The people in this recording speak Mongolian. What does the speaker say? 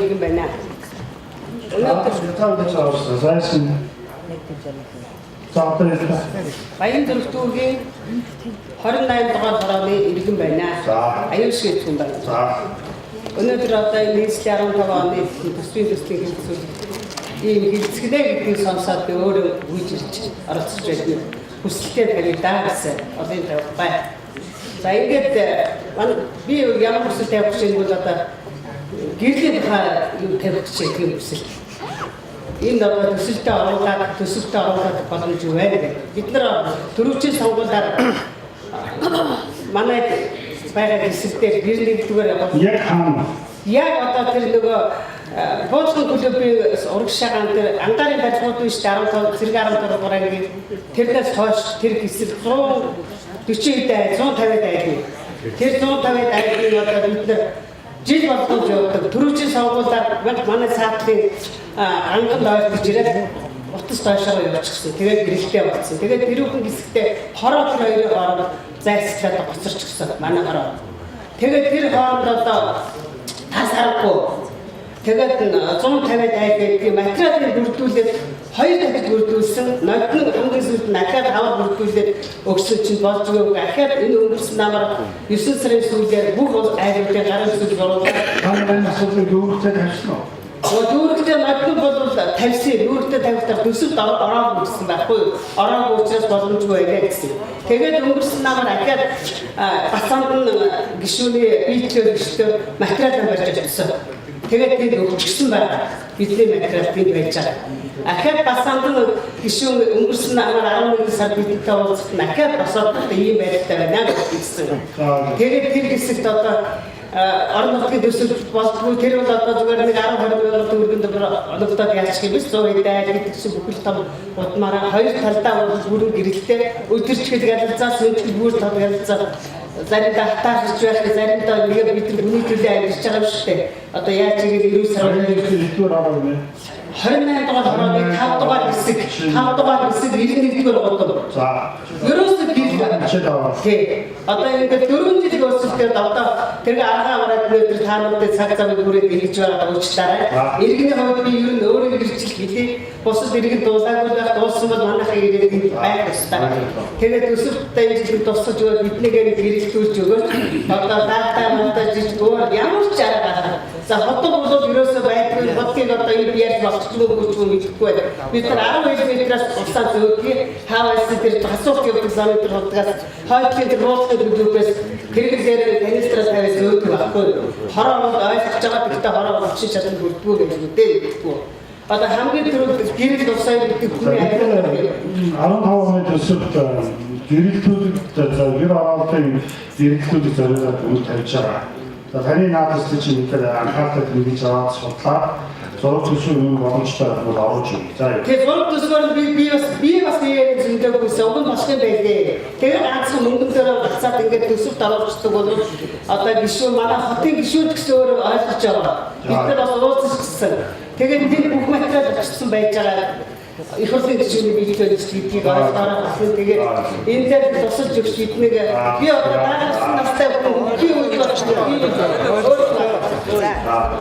иргэн байна. Баян зөвлөлтүүгийн 28 дугаар хорооны иргэн байна. Аюулшиг хүн байна. Өнөөдөр одоо энэ 15 оны төсвийн хэлцүүл ийм хэлцгэлээ гэдгийг сонсоод би өөрөө үйж ирж оролцож байсан. Хүсэлтэй тавьдаа гэсэн олон тавьбай. За ингээд би ямар хүсэл тавих гэж бол одоо гэрлийн юу тавих гэж юм хүсэл. Энэ одоо төсөлтөд оруулаад боломж юу вэ гэдэг. Бид нар төрөвчийн сонгуулиар манай байгаа хэсэгтээ гэрэлтгээр яг хаана яг одоо тэр нөгөө бууцхан клубын урагшаагаан тэр ангаарын барилгууд биш 15 зэрэг 17 дугаарыг тэрнээс хойш тэр хэсэг 140 дай 150 дай тэр 150 дайг одоо бид нар жил болгож явдаг төрөвчийн сонгуулиар манай саадлын анган дойр гэж ирээд утас дойшоо явуулчихсан. Тэгээд гэрэлтэй болсон. Тэгээд тэрүүхэн хэсэгтээ хороо тэр хоёрын хооронд зайлсхиад гоцорчихсон манай хороо. Тэгээд тэр хооронд одоо тасарахгүй. Тэгээд 150 дайг гэдэг материалыг бүрдүүлээд 2 дахид бүрдүүлсэн. Нодны хамгийн сүүлд дахиад хавар бүрдүүлээд өгсөн чинь болж өгөөг. Дахиад энэ өнгөрсөн намар 9 сарын сүүлээр бүх айлуудын гарын зүйл оруулаад хаана асуудлыг дүүргтэй тавьсан уу? Дүүрэгтэй нодны бол тавьсан. Дүүрэгтэй тавихтар төсөлд ороогүй гэсэн байхгүй юу? Ороогүй учраас боломжгүй байлаа гэсэн. Тэгээд өнгөрсөн намар дахиад бацаанд нь гишүүний биечлэр гişтэр материал барьж авсан. Тэгээд тэнд өгчихсэн байна. Бидний материал тэнд байж байгаа. Ахад бацаанд нь гишүүн өнгөрсөн намар 11 сар бидэнтэй уулзсан. Ахад босоод ийм байртай байна гэсэн. Тэгээд тэр хэсэгт одоо орон нутгийн төсөл болдгоо тэр бол одоо зүгээр нэг 10-20 мянган төгрөгийн олгодод яачих юм биш 100 дай гэсэн бүхэл том удмаараа хоёр талдаа бүрэн гэрэлтэй өдөрчгөл ялцаа сөнчл бүр тод ялцаа заримдаа хатаарч байх заримдаа нэг бид хүний төлөө амьдч байгаа юм шүү дээ. Одоо яаж игээд 9 сарын 28 дугаар хорооны 5 дугаар хэсэг 5 дугаар хэсэг 91-р годом. За. Ерөөсөө тий. Одоо ингээд 4 жил өсөлтөд одоо тэр аргаа аваад өнөөдөр та нартай цаг завыг хүрээд ирж байгаа уучлаарай. Иргэний хувьд би ер нь өөрөө гэрчил хэлээ. Бусад иргэн дуулаагүй байх дуулсан бол манайхаа ирээд байх ёстой. Тэгээд өсөлттэй энэ жил тусгаж өгөөд биднийгээр гэрэлтүүлж өгөөд одоо даатаа монтаж өөр ямар ч арга. За хотод бол ерөөсөө байдгүй хотыг одоо энэ яаж болчихгүй мэдэхгүй байна. Бид нар 12 метраас усаа зөөдгий хааваас тэр асуулт явуулсан санаатар хотгаас хойдлын тэр бууцны төлөвөөс хэрэглээр канистраа тавиад зөөдөг байхгүй. Хороо бол ойлгож байгаа гэхдээ хороо болчих чадсан бүрдгүй гэж үдээдэггүй. Одоо хамгийн түрүүнд гэрэл усаа гэдэг хүний амьдрал 15 оны төсөвт гэрэлтүүд гэр оролтын гэрэлтүүд зориулаад үйл тавьж байгаа. За таны наадас чинь тэр анхаарал төвлөрж аваад судлаа. Зураг төсвийн боломжтой бол оруулж өгье. За. Тэгээд зураг төсвөр би бас яг зөндөөс өгөн босгон байлээ. Тэгээд ганцхан мөнгөөр гацаад ингээд төсөвт оруулчихдаг бол одоо гişүү манай хотын гişүүд гэсэн өөр ойлгож байгаа. Бид нар бас уулзчихсан. Тэгээд тэр бүх материал авчихсан байж байгаа. Их хурлын гишүүний биелэлд гэдгийг ойлгоороо болсон. Тэгээд энэ дээр тусалж өгч биднийг би одоо дараагийн настай хүн би үйлдвэрлэж